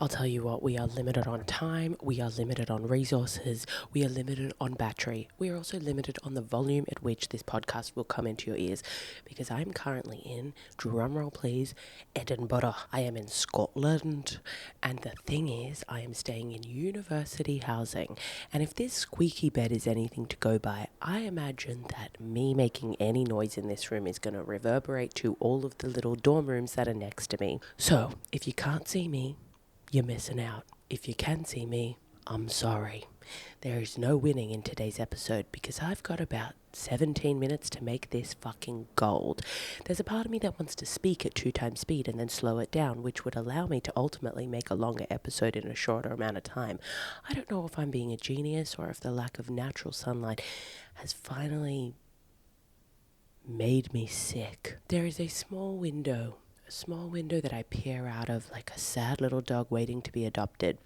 I'll tell you what, we are limited on time, we are limited on resources, we are limited on battery. We are also limited on the volume at which this podcast will come into your ears, because I'm currently in, drumroll please, Edinburgh. I am in Scotland, and the thing is, I am staying in university housing, and if this squeaky bed is anything to go by, I imagine that me making any noise in this room is going to reverberate to all of the little dorm rooms that are next to me. So, if you can't see me, you're missing out. If you can see me, I'm sorry. There is no winning in today's episode because I've got about 17 minutes to make this fucking gold. There's a part of me that wants to speak at 2 times speed and then slow it down, which would allow me to ultimately make a longer episode in a shorter amount of time. I don't know if I'm being a genius or if the lack of natural sunlight has finally made me sick. There is a small window that I peer out of like a sad little dog waiting to be adopted.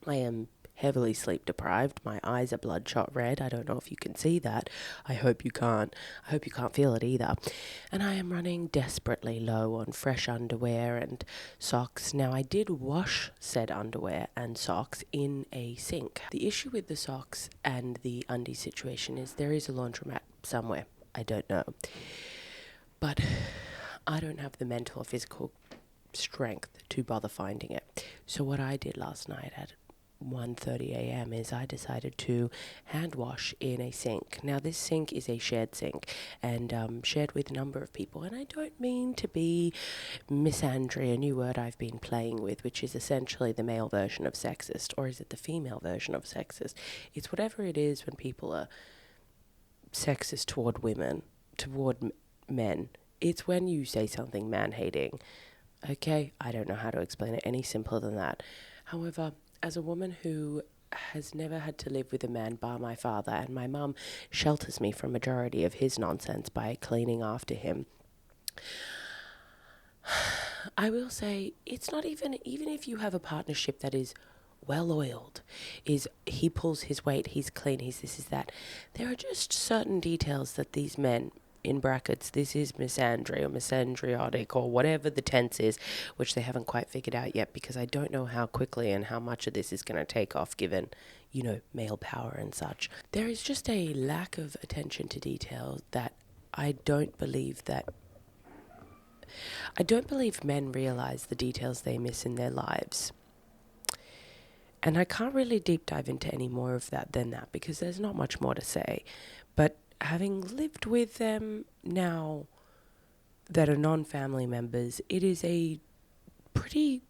I am heavily sleep deprived. My eyes are bloodshot red. I don't know if you can see that. I hope you can't. I hope you can't feel it either. And I am running desperately low on fresh underwear and socks. Now, I did wash said underwear and socks in a sink. The issue with the socks and the undie situation is there is a laundromat somewhere. I don't know. But I don't have the mental or physical strength to bother finding it. So what I did last night at 1:30 a.m. is I decided to hand wash in a sink. Now this sink is a shared sink and shared with a number of people. And I don't mean to be misandry, a new word I've been playing with, which is essentially the male version of sexist. Or is it the female version of sexist? It's whatever it is when people are sexist toward women, toward men. It's when you say something man-hating. Okay, I don't know how to explain it any simpler than that. However, as a woman who has never had to live with a man bar my father, and my mum shelters me from majority of his nonsense by cleaning after him, I will say it's not even if you have a partnership that is well-oiled, is he pulls his weight, he's clean, he's this, is that. There are just certain details that these men, in brackets, this is misandry or misandriotic or whatever the tense is, which they haven't quite figured out yet because I don't know how quickly and how much of this is going to take off given, male power and such. There is just a lack of attention to detail that I don't believe men realize the details they miss in their lives. And I can't really deep dive into any more of that than that because there's not much more to say. But having lived with them now that are non-family members, it is a pretty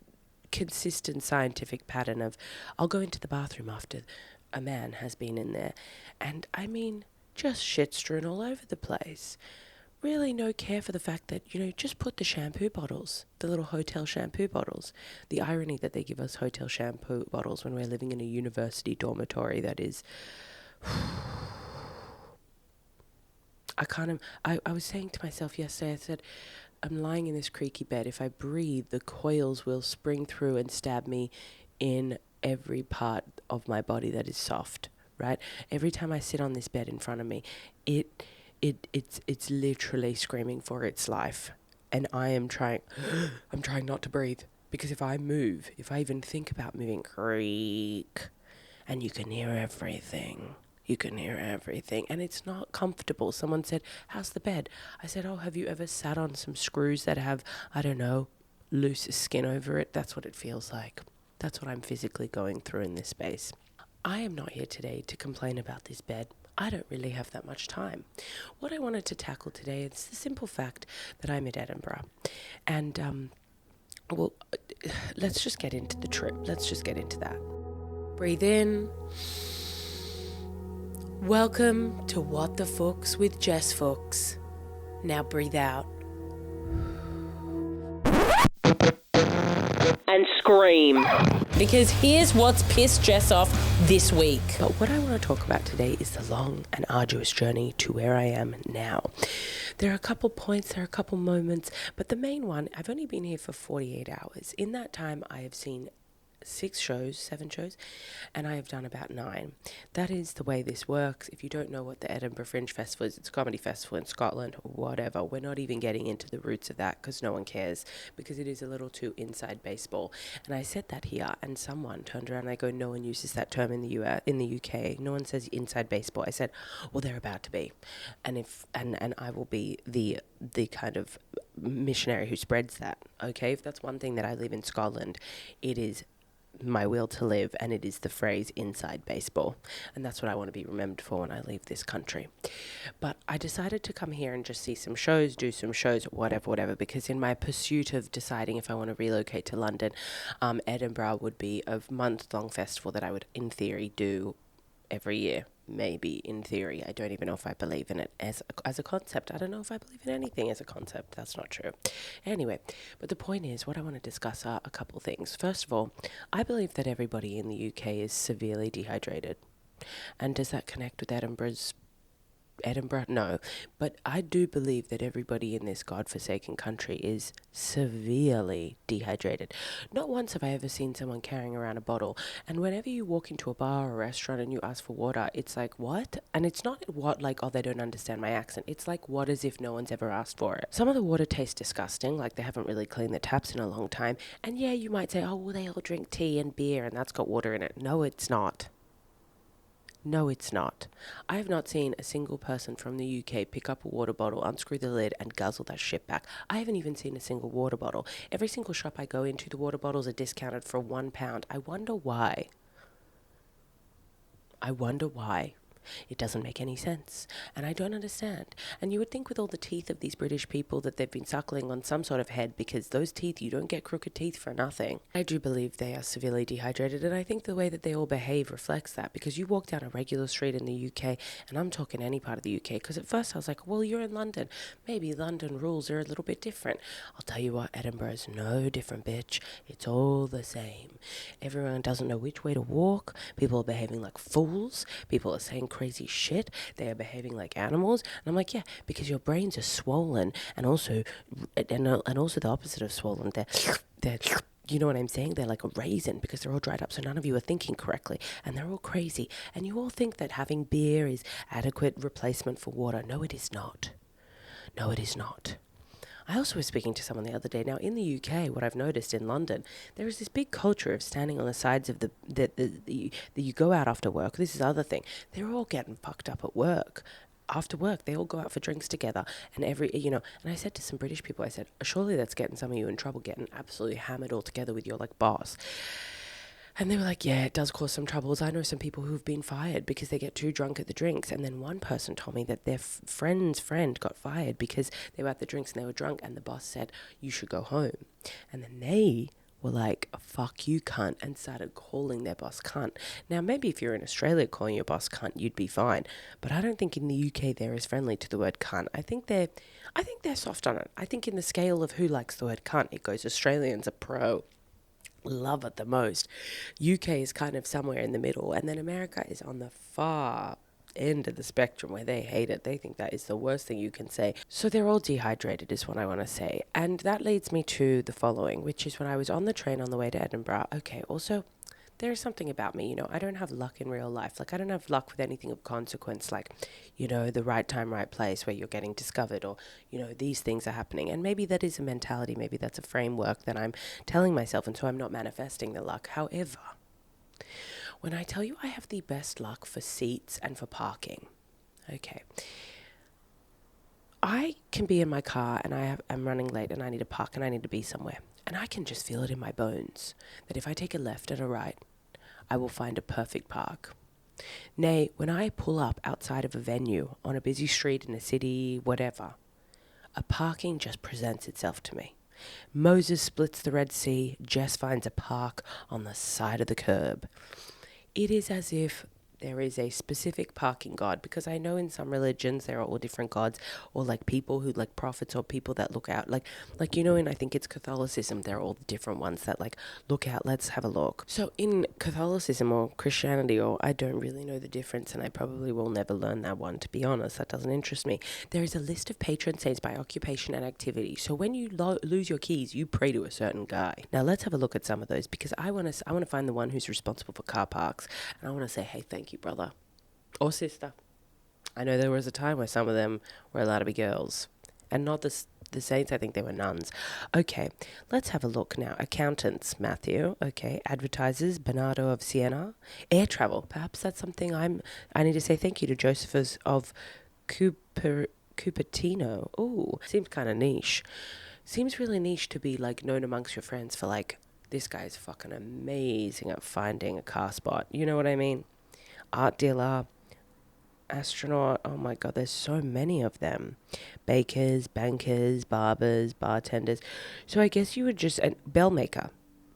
consistent scientific pattern of I'll go into the bathroom after a man has been in there. And I mean, just shit strewn all over the place. Really no care for the fact that, just put the shampoo bottles, the little hotel shampoo bottles. The irony that they give us hotel shampoo bottles when we're living in a university dormitory that is... I was saying to myself yesterday, I said, I'm lying in this creaky bed. If I breathe, the coils will spring through and stab me in every part of my body that is soft, right? Every time I sit on this bed in front of me, it's literally screaming for its life. And I'm trying not to breathe. Because if I move, if I even think about moving, creak, and you can hear everything. You can hear everything. And it's not comfortable. Someone said, how's the bed? I said, have you ever sat on some screws that have, loose skin over it? That's what it feels like. That's what I'm physically going through in this space. I am not here today to complain about this bed. I don't really have that much time. What I wanted to tackle today is the simple fact that I'm at Edinburgh. And, let's just get into the trip. Let's just get into that. Breathe in. Welcome to What the Fuchs with Jess Fuchs. Now breathe out. And scream. Because here's what's pissed Jess off this week. But what I want to talk about today is the long and arduous journey to where I am now. There are a couple points, there are a couple moments, but the main one, I've only been here for 48 hours. In that time, I have seen 7 shows, and I have done about 9. That is the way this works. If you don't know what the Edinburgh Fringe Festival is, it's a comedy festival in Scotland or whatever. We're not even getting into the roots of that because no one cares, because it is a little too inside baseball. And I said that here, and someone turned around and I go, no one uses that term in the UK. No one says inside baseball. I said, well, they're about to be, and I will be the kind of missionary who spreads that. Okay, if that's one thing that I live in Scotland, it is my will to live, and it is the phrase inside baseball, and that's what I want to be remembered for when I leave this country. But I decided to come here and just see some shows, do some shows, whatever, because in my pursuit of deciding if I want to relocate to London, Edinburgh would be a month-long festival that I would, in theory, do every year. Maybe in theory. I don't even know if I believe in it as a concept. I don't know if I believe in anything as a concept. That's not true. Anyway, but the point is, what I want to discuss are a couple things. First of all, I believe that everybody in the UK is severely dehydrated. And does that connect with Edinburgh? No. But I do believe that everybody in this godforsaken country is severely dehydrated. Not once have I ever seen someone carrying around a bottle. And whenever you walk into a bar or a restaurant and you ask for water, it's like, what? And it's not what, like, oh, they don't understand my accent. It's like, what, as if no one's ever asked for it. Some of the water tastes disgusting, like they haven't really cleaned the taps in a long time. And yeah, you might say, oh, well, they all drink tea and beer and that's got water in it. No, it's not. No, it's not. I have not seen a single person from the UK pick up a water bottle, unscrew the lid, and guzzle that shit back. I haven't even seen a single water bottle. Every single shop I go into, the water bottles are discounted for £1. I wonder why. It doesn't make any sense, and I don't understand. And you would think with all the teeth of these British people that they've been suckling on some sort of head, because those teeth, you don't get crooked teeth for nothing. I do believe they are severely dehydrated, and I think the way that they all behave reflects that, because you walk down a regular street in the UK, and I'm talking any part of the UK, because at first I was like, well, you're in London. Maybe London rules are a little bit different. I'll tell you what, Edinburgh is no different, bitch. It's all the same. Everyone doesn't know which way to walk. People are behaving like fools. People are saying crazy shit. They are behaving like animals. And I'm like, yeah, because your brains are swollen, and also the opposite of swollen. They're you know what I'm saying? They're like a raisin, because they're all dried up, so none of you are thinking correctly, and they're all crazy. And you all think that having beer is adequate replacement for water. No, it is not. No, it is not. I also was speaking to someone the other day. Now, in the UK, what I've noticed in London, there is this big culture of standing on the sides of you go out after work. This is the other thing. They're all getting fucked up at work. After work, they all go out for drinks together, and and I said to some British people, I said, surely that's getting some of you in trouble, getting absolutely hammered all together with your, like, boss. And they were like, yeah, it does cause some troubles. I know some people who've been fired because they get too drunk at the drinks. And then one person told me that their friend's friend got fired because they were at the drinks and they were drunk, and the boss said, you should go home. And then they were like, fuck you, cunt, and started calling their boss cunt. Now, maybe if you're in Australia calling your boss cunt, you'd be fine. But I don't think in the UK they're as friendly to the word cunt. I think they're soft on it. I think in the scale of who likes the word cunt, it goes Australians are pro. Love it the most. UK is kind of somewhere in the middle, and then America is on the far end of the spectrum where they hate it. They think that is the worst thing you can say. So they're all dehydrated is what I want to say. And that leads me to the following, which is when I was on the train on the way to Edinburgh. Okay, also, there is something about me, I don't have luck in real life. Like, I don't have luck with anything of consequence, like, the right time, right place where you're getting discovered, or, these things are happening. And maybe that is a mentality. Maybe that's a framework that I'm telling myself, and so I'm not manifesting the luck. However, when I tell you I have the best luck for seats and for parking, okay, I can be in my car and I'm running late and I need to park and I need to be somewhere. And I can just feel it in my bones that if I take a left and a right, I will find a perfect park. Nay, when I pull up outside of a venue, on a busy street in a city, whatever, a parking just presents itself to me. Moses splits the Red Sea, Jess finds a park on the side of the curb. It is as if there is a specific parking god, because I know in some religions there are all different gods, or like people who like prophets, or people that look out, like in I think it's Catholicism, there are all the different ones that like look out. Let's have a look. So in Catholicism or Christianity, or I don't really know the difference, and I probably will never learn that one, to be honest. That doesn't interest me. There is a list of patron saints by occupation and activity. So when you lose your keys, you pray to a certain guy. Now let's have a look at some of those, because I want to find the one who's responsible for car parks, and I want to say, hey, thank you, brother or sister. I know there was a time where some of them were allowed to be girls, and not the saints. I think they were nuns. Okay, let's have a look now. Accountants, Matthew. Okay, advertisers, Bernardo of Siena. Air travel, perhaps that's something I need to say thank you to Josephus of Cupertino. Oh, seems kind of niche. Seems really niche to be like known amongst your friends for like, this guy's fucking amazing at finding a car spot. You know what I mean? Art dealer, astronaut. Oh my god, there's so many of them. Bakers, bankers, barbers, bartenders. So I guess you would just, and bell maker.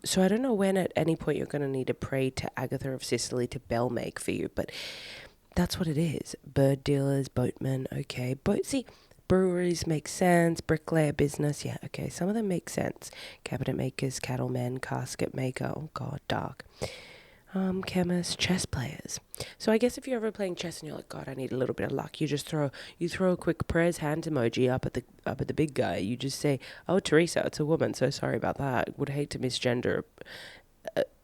So I don't know when at any point you're going to need to pray to Agatha of Sicily to bell make for you, but that's what it is. Bird dealers, boatmen. Okay, see, breweries make sense. Bricklayer business, yeah, okay, some of them make sense. Cabinet makers, cattlemen, casket maker. Oh god, dark. Chemists, chess players. So I guess if you're ever playing chess and you're like, God, I need a little bit of luck, you throw a quick prayers hands emoji up at the big guy. You just say, oh, Teresa, it's a woman. So sorry about that. Would hate to misgender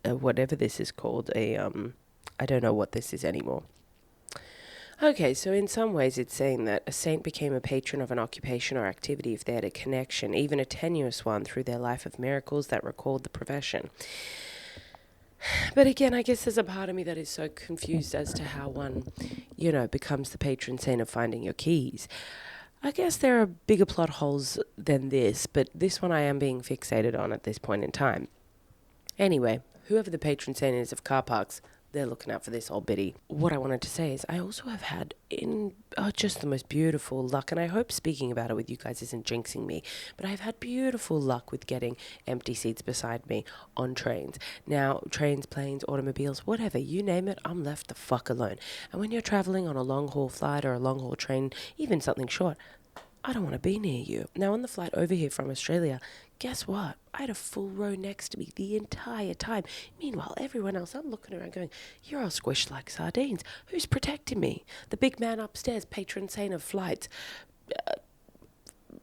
whatever this is called. I don't know what this is anymore. Okay, so in some ways it's saying that a saint became a patron of an occupation or activity if they had a connection, even a tenuous one, through their life of miracles that recalled the profession. But again, I guess there's a part of me that is so confused as to how one, becomes the patron saint of finding your keys. I guess there are bigger plot holes than this, but this one I am being fixated on at this point in time. Anyway, whoever the patron saint is of car parks, they're looking out for this old biddy. What I wanted to say is I also have had just the most beautiful luck, and I hope speaking about it with you guys isn't jinxing me, but I've had beautiful luck with getting empty seats beside me on trains. Now, trains, planes, automobiles, whatever, you name it, I'm left the fuck alone. And when you're traveling on a long-haul flight or a long-haul train, even something short, I don't want to be near you. Now, on the flight over here from Australia, guess what? I had a full row next to me the entire time. Meanwhile, everyone else, I'm looking around going, you're all squished like sardines. Who's protecting me? The big man upstairs, patron saint of flights,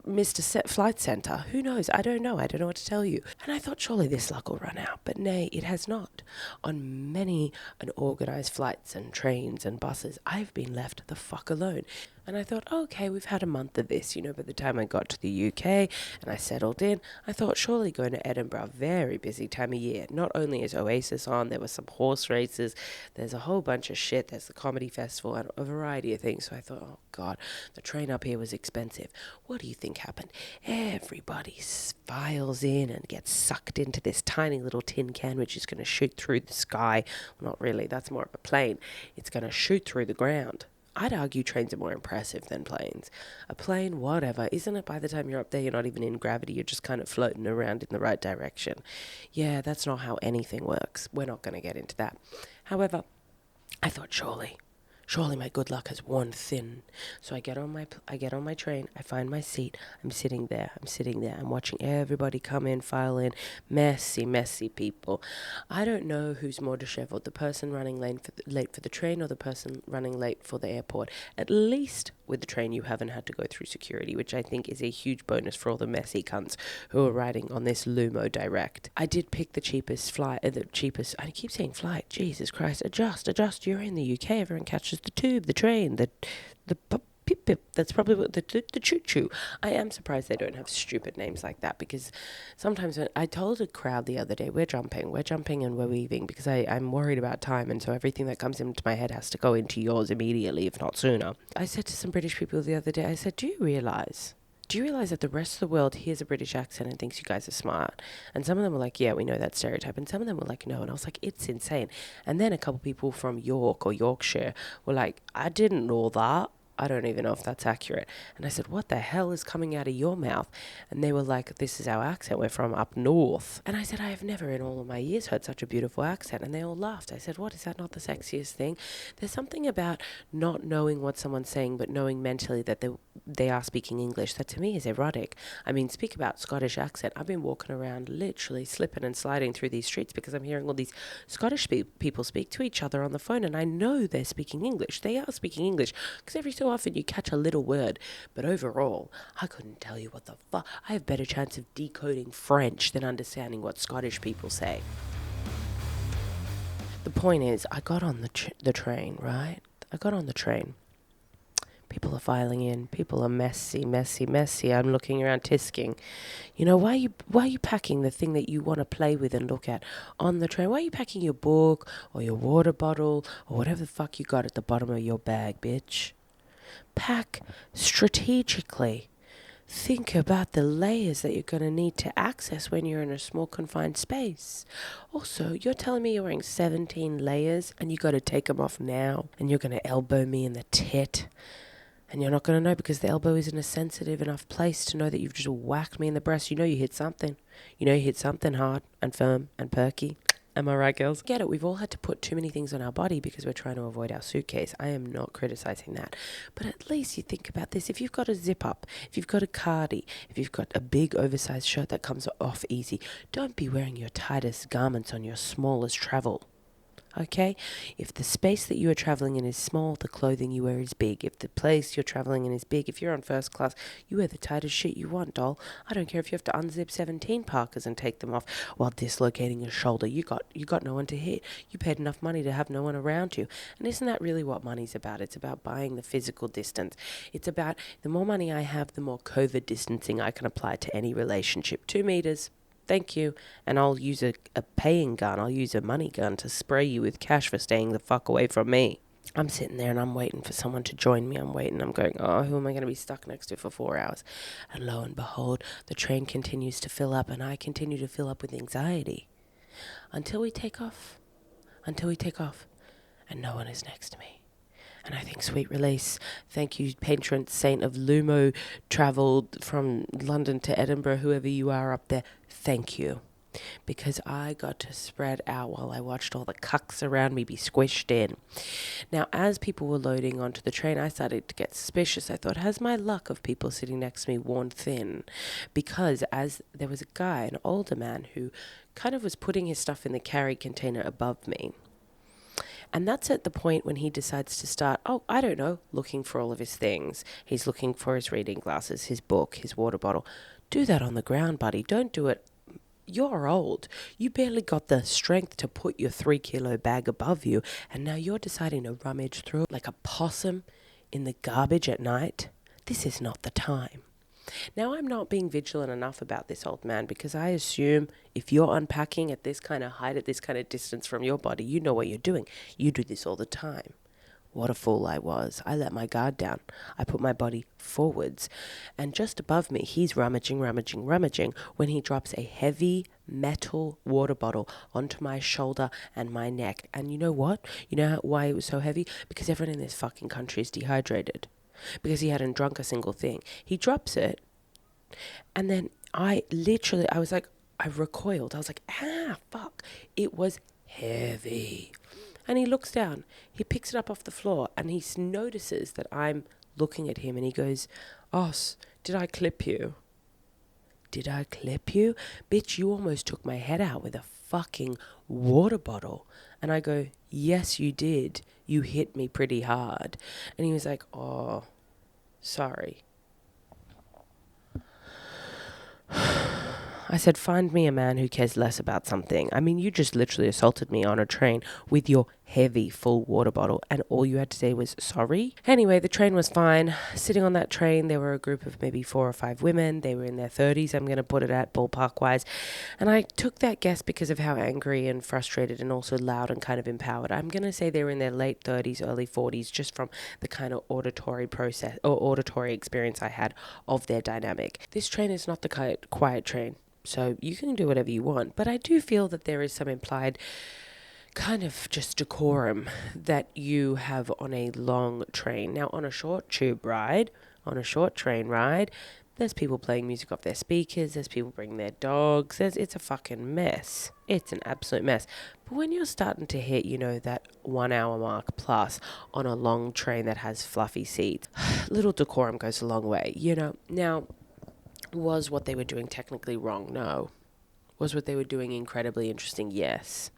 Mr. Flight Centre. Who knows? I don't know. I don't know what to tell you. And I thought surely this luck will run out. But nay, it has not. On many unorganised flights and trains and buses, I've been left the fuck alone. And I thought, okay, we've had a month of this. By the time I got to the UK and I settled in, I thought surely going to Edinburgh, very busy time of year. Not only is Oasis on, there were some horse races, there's a whole bunch of shit, there's the comedy festival and a variety of things. So I thought, oh God, the train up here was expensive. What do you think happened? Everybody files in and gets sucked into this tiny little tin can, which is going to shoot through the sky. Well, not really, that's more of a plane. It's going to shoot through the ground. I'd argue trains are more impressive than planes. A plane, whatever, isn't it by the time you're up there, you're not even in gravity, you're just kind of floating around in the right direction. Yeah, that's not how anything works. We're not going to get into that. However, I thought surely my good luck has worn thin. So I get on my train, I find my seat, I'm sitting there, I'm watching everybody come in, file in, messy people. I don't know who's more disheveled, the person running late for the train or the person running late for the airport. At least with the train you haven't had to go through security, which I think is a huge bonus for all the messy cunts who are riding on this Lumo Direct. I did pick the cheapest, I keep saying flight, Jesus Christ, adjust, you're in the UK, everyone catches the tube, the train, the pip pip, that's probably what the choo choo. I am surprised they don't have stupid names like that, because sometimes I told a crowd the other day, we're jumping and we're weaving, because I'm worried about time, and so everything that comes into my head has to go into yours immediately, if not sooner. I said to some British people the other day, I said, do you realise that the rest of the world hears a British accent and thinks you guys are smart? And some of them were like, yeah, we know that stereotype. And some of them were like, no. And I was like, it's insane. And then a couple people from York or Yorkshire were like, I didn't know that. I don't even know if that's accurate. And I said, what the hell is coming out of your mouth? And they were like, this is our accent. We're from up north. And I said, I have never in all of my years heard such a beautiful accent. And they all laughed. I said, what, is that not the sexiest thing? There's something about not knowing what someone's saying, but knowing mentally that they are speaking English. That to me is erotic. I mean, speak about Scottish accent. I've been walking around literally slipping and sliding through these streets because I'm hearing all these Scottish people speak to each other on the phone, and I know they're speaking English. They are speaking English because every so often you catch a little word, but overall, I couldn't tell you what the fuck. I have better chance of decoding French than understanding what Scottish people say. The point is, I got on the train, right? I got on the train. People are filing in. People are messy. I'm looking around tisking. You know, why are you packing the thing that you want to play with and look at on the train? Why are you packing your book or your water bottle or whatever the fuck you got at the bottom of your bag, bitch? Pack strategically. Think about the layers that you're going to need to access when you're in a small confined space. Also, you're telling me you're wearing 17 layers and you got to take them off now and you're going to elbow me in the tit. And you're not going to know because the elbow isn't a sensitive enough place to know that you've just whacked me in the breast. You know you hit something. You know you hit something hard and firm and perky. Am I right, girls? Get it. We've all had to put too many things on our body because we're trying to avoid our suitcase. I am not criticizing that. But at least you think about this. If you've got a zip up, if you've got a cardi, if you've got a big oversized shirt that comes off easy, don't be wearing your tightest garments on your smallest travel. Okay? If the space that you are traveling in is small, the clothing you wear is big. If the place you're traveling in is big, if you're on first class, you wear the tightest shit you want, doll. I don't care if you have to unzip 17 parkas and take them off while dislocating a shoulder. You got no one to hit. You paid enough money to have no one around you. And isn't that really what money's about? It's about buying the physical distance. It's about the more money I have, the more COVID distancing I can apply to any relationship. 2 meters. Thank you. And I'll use a paying gun. I'll use a money gun to spray you with cash for staying the fuck away from me. I'm sitting there and I'm waiting for someone to join me. I'm waiting. I'm going, oh, who am I going to be stuck next to for 4 hours? And lo and behold, the train continues to fill up and I continue to fill up with anxiety. Until we take off. And no one is next to me. And I think sweet release. Thank you, patron saint of Lumo, travelled from London to Edinburgh, whoever you are up there. Thank you. Because I got to spread out while I watched all the cucks around me be squished in. Now, as people were loading onto the train, I started to get suspicious. I thought, has my luck of people sitting next to me worn thin? Because as there was a guy, an older man, who kind of was putting his stuff in the carry container above me. And that's at the point when he decides to start, looking for all of his things. He's looking for his reading glasses, his book, his water bottle. Do that on the ground, buddy. Don't do it. You're old. You barely got the strength to put your 3-kilo bag above you. And now you're deciding to rummage through it like a possum in the garbage at night. This is not the time. Now, I'm not being vigilant enough about this old man because I assume if you're unpacking at this kind of height, at this kind of distance from your body, you know what you're doing. You do this all the time. What a fool I was. I let my guard down. I put my body forwards. And just above me, he's rummaging when he drops a heavy metal water bottle onto my shoulder and my neck. And you know what? You know why it was so heavy? Because everyone in this fucking country is dehydrated. Because he hadn't drunk a single thing. He drops it. And then I was like, I recoiled. I was like, fuck. It was heavy. And he looks down. He picks it up off the floor and he notices that I'm looking at him and he goes, Os, did I clip you? Did I clip you? Bitch, you almost took my head out with a fucking water bottle. And I go, yes, you did. You hit me pretty hard. And he was like, oh, sorry. I said, find me a man who cares less about something. I mean, you just literally assaulted me on a train with your heavy, full water bottle, and all you had to say was sorry. Anyway, the train was fine. Sitting on that train, there were a group of maybe 4 or 5 women. They were in their 30s, I'm going to put it at ballpark-wise. And I took that guess because of how angry and frustrated and also loud and kind of empowered. I'm going to say they were in their late 30s, early 40s, just from the kind of auditory process or auditory experience I had of their dynamic. This train is not the quiet train. So you can do whatever you want. But I do feel that there is some implied kind of just decorum that you have on a long train. Now, on a short train ride, there's people playing music off their speakers, there's people bringing their dogs, it's a fucking mess. It's an absolute mess. But when you're starting to hit, that 1 hour mark plus on a long train that has fluffy seats, little decorum goes a long way, Now, was what they were doing technically wrong? No. Was what they were doing incredibly interesting? Yes.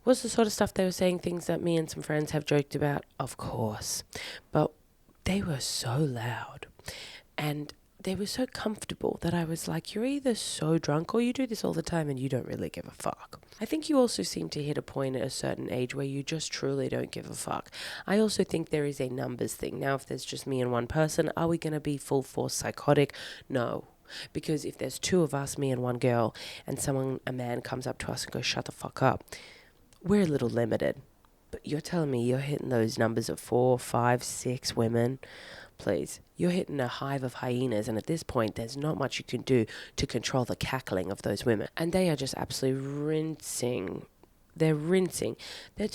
Was the sort of stuff they were saying things that me and some friends have joked about? Of course. But they were so loud. And they were so comfortable that I was like, you're either so drunk or you do this all the time and you don't really give a fuck. I think you also seem to hit a point at a certain age where you just truly don't give a fuck. I also think there is a numbers thing. Now, if there's just me and one person, are we going to be full force psychotic? No. Because if there's two of us, me and one girl, and a man comes up to us and goes, shut the fuck up, we're a little limited. But you're telling me you're hitting those numbers of 4, 5, 6 women? Please. You're hitting a hive of hyenas, and at this point, there's not much you can do to control the cackling of those women. And they are just absolutely rinsing. They're rinsing. They're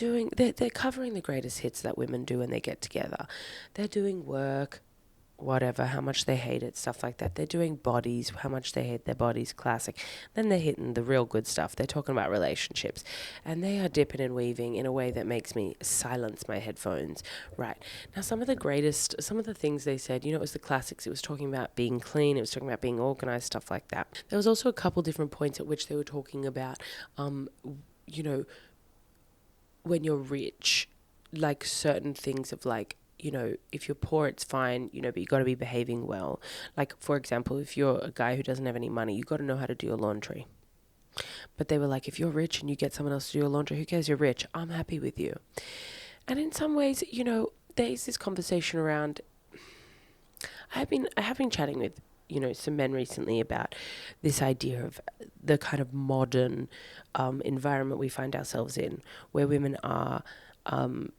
covering the greatest hits that women do when they get together. They're doing work, whatever, how much they hate it, stuff like that. They're doing bodies, how much they hate their bodies, classic. Then they're hitting the real good stuff. They're talking about relationships. And they are dipping and weaving in a way that makes me silence my headphones. Right. Now, some of the things they said, it was the classics. It was talking about being clean. It was talking about being organized, stuff like that. There was also a couple different points at which they were talking about, when you're rich, like certain things of like, if you're poor, it's fine, but you got to be behaving well. Like, for example, if you're a guy who doesn't have any money, you got to know how to do your laundry. But they were like, if you're rich and you get someone else to do your laundry, who cares? You're rich. I'm happy with you. And in some ways, there's this conversation around, I have been chatting with, some men recently about this idea of the kind of modern environment we find ourselves in, where women are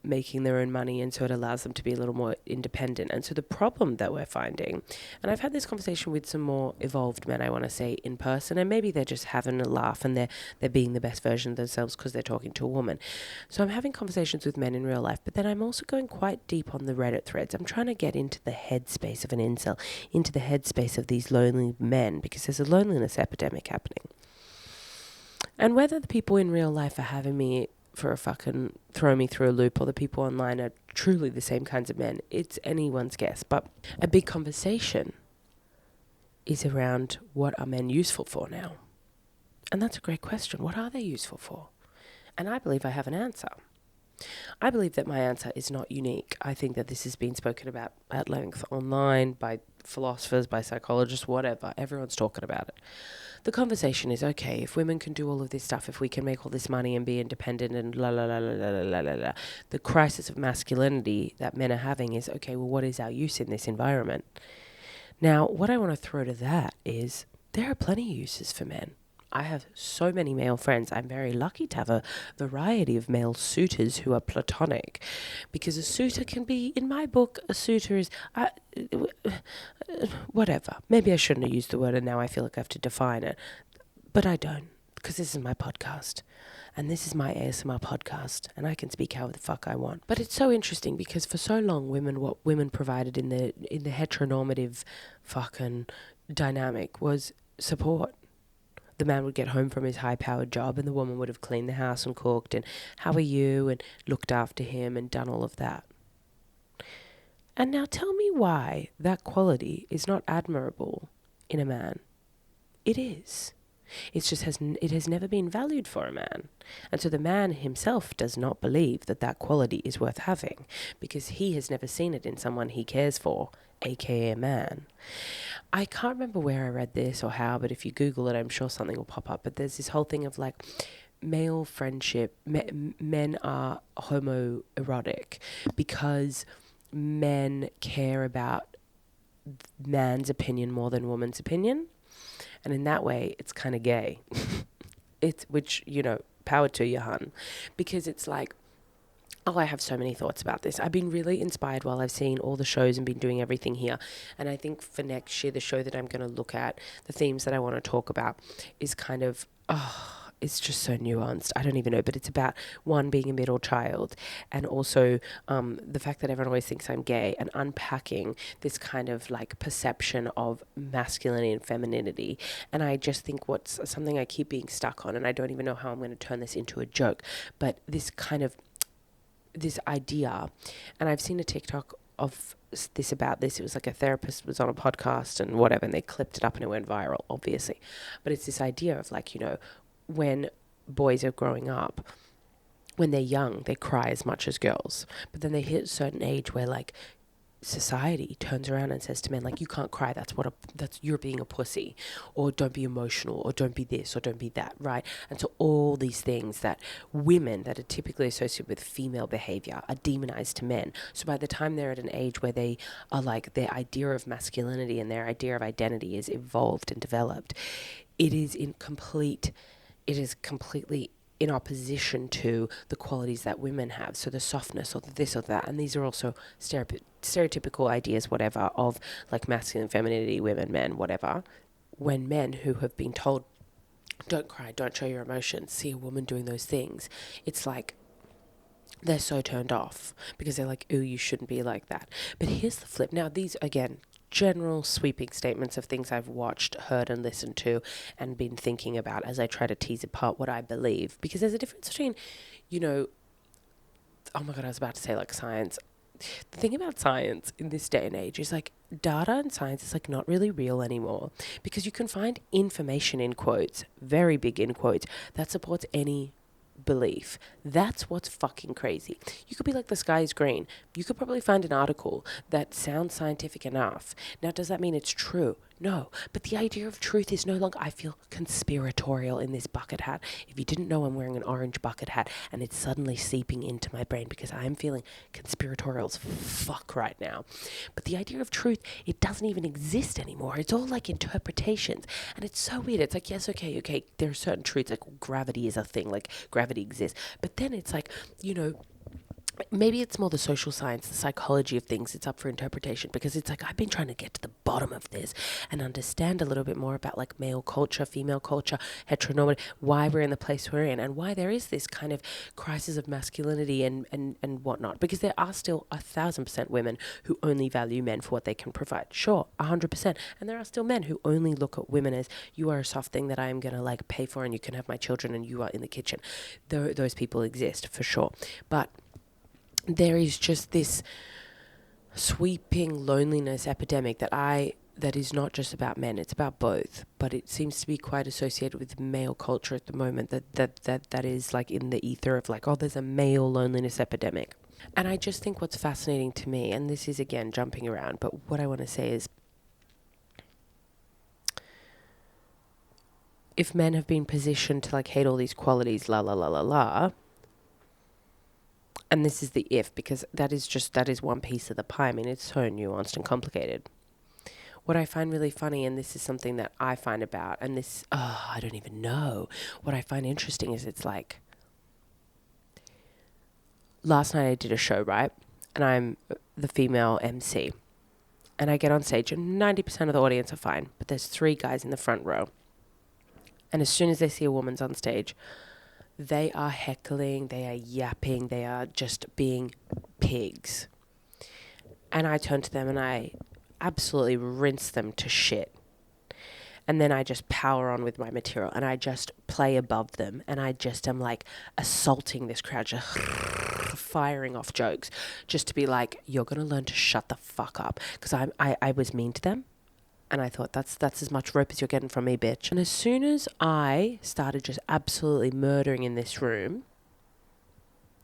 making their own money, and so it allows them to be a little more independent. And so the problem that we're finding, and I've had this conversation with some more evolved men, I want to say, in person, and maybe they're just having a laugh and they're being the best version of themselves because they're talking to a woman. So I'm having conversations with men in real life, but then I'm also going quite deep on the Reddit threads. I'm trying to get into the headspace of an incel, into the headspace of these lonely men, because there's a loneliness epidemic happening. And whether the people in real life are having me for a fucking throw me through a loop, or the people online are truly the same kinds of men, it's anyone's guess. But a big conversation is around, what are men useful for now? And that's a great question. What are they useful for? And I believe I have an answer. I believe that my answer is not unique. I think that this has been spoken about at length online by philosophers, by psychologists, whatever. Everyone's talking about it. The conversation is, okay, if women can do all of this stuff, if we can make all this money and be independent and la la la la la la la la, the crisis of masculinity that men are having is, okay, well, what is our use in this environment? Now, what I want to throw to that is, there are plenty of uses for men. I have so many male friends. I'm very lucky to have a variety of male suitors who are platonic, because a suitor can be, in my book, a suitor is, whatever. Maybe I shouldn't have used the word, and now I feel like I have to define it. But I don't, because this is my podcast. And this is my ASMR podcast, and I can speak however the fuck I want. But it's so interesting, because for so long, what women provided in the heteronormative fucking dynamic was support. The man would get home from his high-powered job, and the woman would have cleaned the house and cooked and how are you and looked after him and done all of that. And now tell me why that quality is not admirable in a man. It is. It has never been valued for a man. And so the man himself does not believe that that quality is worth having, because he has never seen it in someone he cares for, aka a man. I can't remember where I read this or how, but if you Google it, I'm sure something will pop up. But there's this whole thing of like male friendship. Men are homoerotic because men care about man's opinion more than woman's opinion. And in that way, it's kind of gay. Which, power to you, hun. Because it's like, I have so many thoughts about this. I've been really inspired while I've seen all the shows and been doing everything here. And I think for next year, the show that I'm going to look at, the themes that I want to talk about is kind of, it's just so nuanced. I don't even know, but it's about one, being a middle child, and also the fact that everyone always thinks I'm gay, and unpacking this kind of like perception of masculinity and femininity. And I just think what's something I keep being stuck on, and I don't even know how I'm going to turn this into a joke, but this idea, and I've seen a TikTok of this about this. It was like a therapist was on a podcast and whatever, and they clipped it up and it went viral, obviously. But it's this idea of like, when boys are growing up, when they're young, they cry as much as girls. But then they hit a certain age where like society turns around and says to men, like, you can't cry, that's you're being a pussy, or don't be emotional, or don't be this, or don't be that, right? And so all these things that women that are typically associated with female behavior are demonized to men. So by the time they're at an age where they are like, their idea of masculinity and their idea of identity is evolved and developed, it is completely in opposition to the qualities that women have. So the softness or the this or that. And these are also stereotypical ideas, whatever, of like masculine femininity, women, men, whatever. When men who have been told, don't cry, don't show your emotions, see a woman doing those things, it's like they're so turned off because they're like, ooh, you shouldn't be like that. But here's the flip. Now, these, again, general sweeping statements of things I've watched, heard, and listened to and been thinking about as I try to tease apart what I believe. Because there's a difference between, oh my God, I was about to say like science. The thing about science in this day and age is like data and science is like not really real anymore, because you can find information in quotes, very big in quotes, that supports any belief. That's what's fucking crazy. You could be like, the sky is green. You could probably find an article that sounds scientific enough. Now, does that mean it's true? No. But the idea of truth is no longer, I feel conspiratorial in this bucket hat. If you didn't know, I'm wearing an orange bucket hat and it's suddenly seeping into my brain because I'm feeling conspiratorial as fuck right now. But the idea of truth, it doesn't even exist anymore. It's all like interpretations. And it's so weird. It's like, yes, okay, there are certain truths, like gravity is a thing, like gravity exists. But then it's like, maybe it's more the social science, the psychology of things. It's up for interpretation, because it's like, I've been trying to get to the bottom of this and understand a little bit more about like male culture, female culture, heteronormative, why we're in the place we're in, and why there is this kind of crisis of masculinity and whatnot. Because there are still 1,000% women who only value men for what they can provide. Sure, 100%. And there are still men who only look at women as, you are a soft thing that I am going to like pay for, and you can have my children, and you are in the kitchen. Those people exist for sure. But there is just this sweeping loneliness epidemic that is not just about men, it's about both, but it seems to be quite associated with male culture at the moment, that is like in the ether of like, oh, there's a male loneliness epidemic. And I just think what's fascinating to me, and this is again jumping around, but what I want to say is, if men have been positioned to like hate all these qualities, la la la la la, and this is the if, because that is one piece of the pie. I mean, it's so nuanced and complicated. What I find really funny, and this is something that I find about, and this, I don't even know. What I find interesting is, it's like, last night I did a show, right? And I'm the female MC. And I get on stage and 90% of the audience are fine. But there's 3 guys in the front row. And as soon as they see a woman's on stage, they are heckling, they are yapping, they are just being pigs. And I turn to them and I absolutely rinse them to shit. And then I just power on with my material and I just play above them. And I just am like assaulting this crowd, just firing off jokes, just to be like, you're going to learn to shut the fuck up. Because I was mean to them. And I thought, that's as much rope as you're getting from me, bitch. And as soon as I started just absolutely murdering in this room,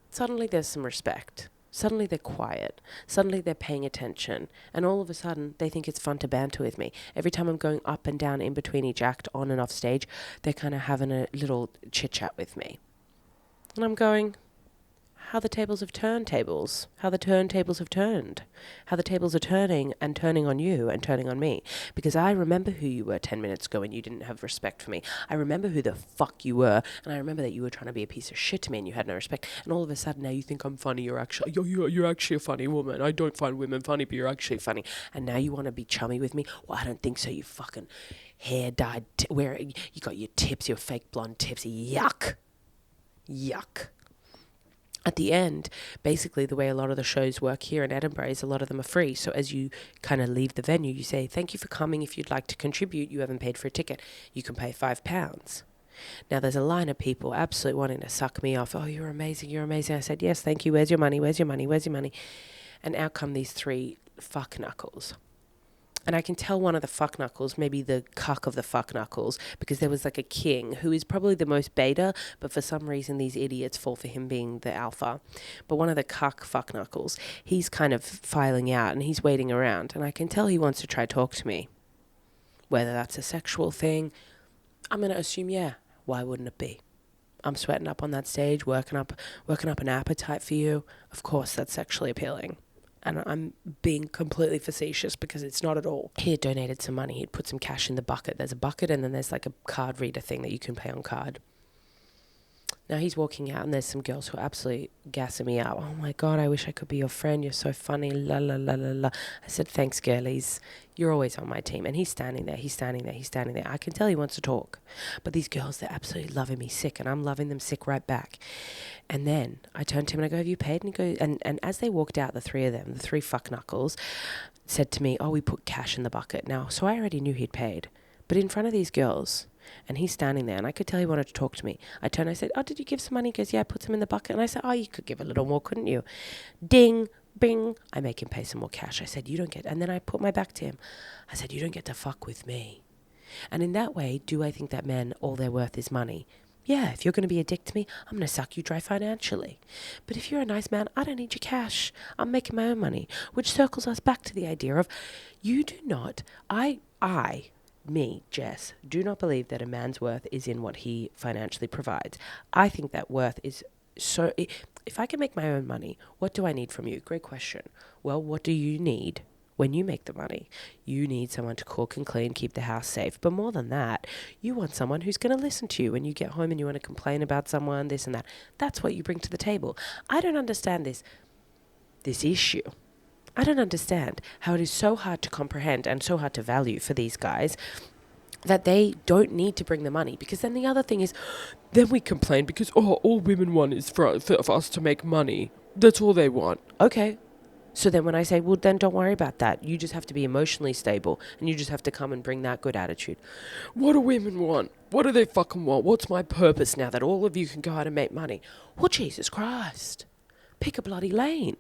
suddenly there's some respect. Suddenly they're quiet. Suddenly they're paying attention. And all of a sudden, they think it's fun to banter with me. Every time I'm going up and down in between each act, on and off stage, they're kind of having a little chit-chat with me. And I'm going, how the tables have turned tables, how the turntables have turned, how the tables are turning and turning on you and turning on me. Because I remember who you were 10 minutes ago and you didn't have respect for me. I remember who the fuck you were, and I remember that you were trying to be a piece of shit to me and you had no respect. And all of a sudden now you think I'm funny. You're actually a funny woman. I don't find women funny, but you're actually funny. And now you want to be chummy with me? Well, I don't think so, you fucking hair dyed, where you got your tips, your fake blonde tips. Yuck. At the end, basically the way a lot of the shows work here in Edinburgh is a lot of them are free. So as you kind of leave the venue, you say, thank you for coming. If you'd like to contribute, you haven't paid for a ticket. You can pay £5. Now there's a line of people absolutely wanting to suck me off. Oh, you're amazing. I said, yes, thank you. Where's your money? And out come these three fuck knuckles. And I can tell one of the fuck knuckles, maybe the cuck of the fuck knuckles, because there was like a king who is probably the most beta, but for some reason these idiots fall for him being the alpha. But one of the cuck fuck knuckles, he's kind of filing out and he's waiting around. And I can tell he wants to try talk to me. Whether that's a sexual thing, I'm going to assume, yeah, why wouldn't it be? I'm sweating up on that stage, working up an appetite for you. Of course, that's sexually appealing. And I'm being completely facetious because it's not at all. He had donated some money. He'd put some cash in the bucket. There's a bucket and then there's like a card reader thing that you can pay on card. Now he's walking out and there's some girls who are absolutely gassing me up. Oh my God, I wish I could be your friend. You're so funny. La, la, la, la, la. I said, thanks, girlies. You're always on my team. And he's standing there. I can tell he wants to talk. But these girls, they're absolutely loving me sick and I'm loving them sick right back. And then I turned to him and I go, have you paid? And he goes, and as they walked out, the three of them, the three fuck knuckles, said to me, oh, we put cash in the bucket. Now, so I already knew he'd paid. But in front of these girls, and he's standing there, and I could tell he wanted to talk to me. I turned, I said, oh, did you give some money? He goes, yeah, I put some in the bucket. And I said, oh, you could give a little more, couldn't you? Ding, bing. I make him pay some more cash. I said, you don't get, and then I put my back to him. I said, you don't get to fuck with me. And in that way, do I think that men, all they're worth is money? Yeah, if you're going to be a dick to me, I'm going to suck you dry financially. But if you're a nice man, I don't need your cash. I'm making my own money, which circles us back to the idea of you do not, me, Jess, do not believe that a man's worth is in what he financially provides. I think that worth is so... If I can make my own money, what do I need from you? Great question. Well, what do you need when you make the money? You need someone to cook and clean, keep the house safe. But more than that, you want someone who's going to listen to you when you get home and you want to complain about someone, this and that. That's what you bring to the table. I don't understand this issue. I don't understand how it is so hard to comprehend and so hard to value for these guys that they don't need to bring the money. Because then the other thing is, then we complain because, all women want is for us to make money. That's all they want. Okay. So then when I say, well, then don't worry about that. You just have to be emotionally stable and you just have to come and bring that good attitude. What do women want? What do they fucking want? What's my purpose now that all of you can go out and make money? Well, Jesus Christ. Pick a bloody lane.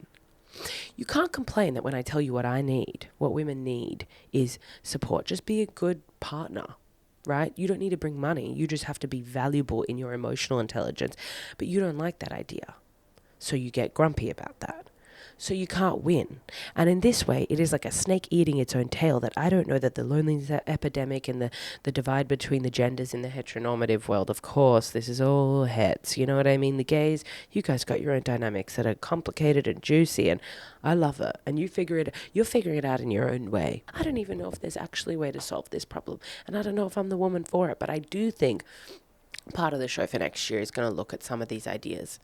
You can't complain that when I tell you what I need, what women need is support. Just be a good partner, right? You don't need to bring money. You just have to be valuable in your emotional intelligence. But you don't like that idea. So you get grumpy about that. So you can't win. And in this way, it is like a snake eating its own tail that I don't know that the loneliness epidemic and the divide between the genders in the heteronormative world, of course, this is all hets. You know what I mean? The gays, you guys got your own dynamics that are complicated and juicy, and I love it. And you're figuring it out in your own way. I don't even know if there's actually a way to solve this problem. And I don't know if I'm the woman for it, but I do think part of the show for next year is going to look at some of these ideas.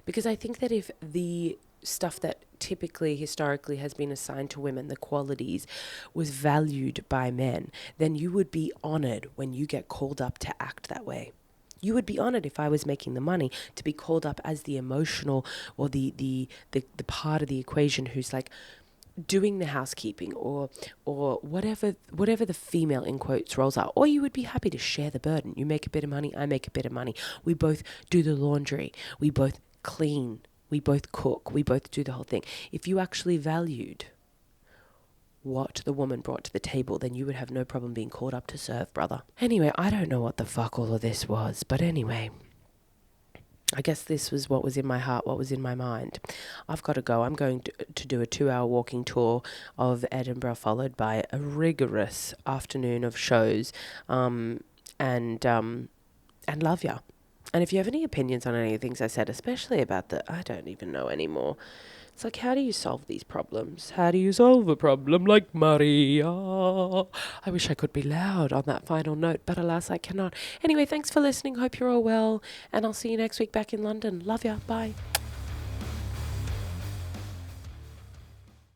Because I think that if the stuff that typically, historically has been assigned to women, the qualities, was valued by men, then you would be honored when you get called up to act that way. You would be honored if I was making the money to be called up as the emotional or the part of the equation who's like doing the housekeeping or whatever the female in quotes roles are. Or you would be happy to share the burden. You make a bit of money, I make a bit of money. We both do the laundry. We both clean. We both cook. We both do the whole thing. If you actually valued what the woman brought to the table, then you would have no problem being called up to serve, brother. Anyway, I don't know what the fuck all of this was, but anyway, I guess this was what was in my heart, what was in my mind. I've got to go. I'm going to do a 2-hour walking tour of Edinburgh, followed by a rigorous afternoon of shows, and love ya. And if you have any opinions on any of the things I said, especially about I don't even know anymore. It's like, how do you solve these problems? How do you solve a problem like Maria? I wish I could be loud on that final note, but alas, I cannot. Anyway, thanks for listening. Hope you're all well, and I'll see you next week back in London. Love ya. Bye.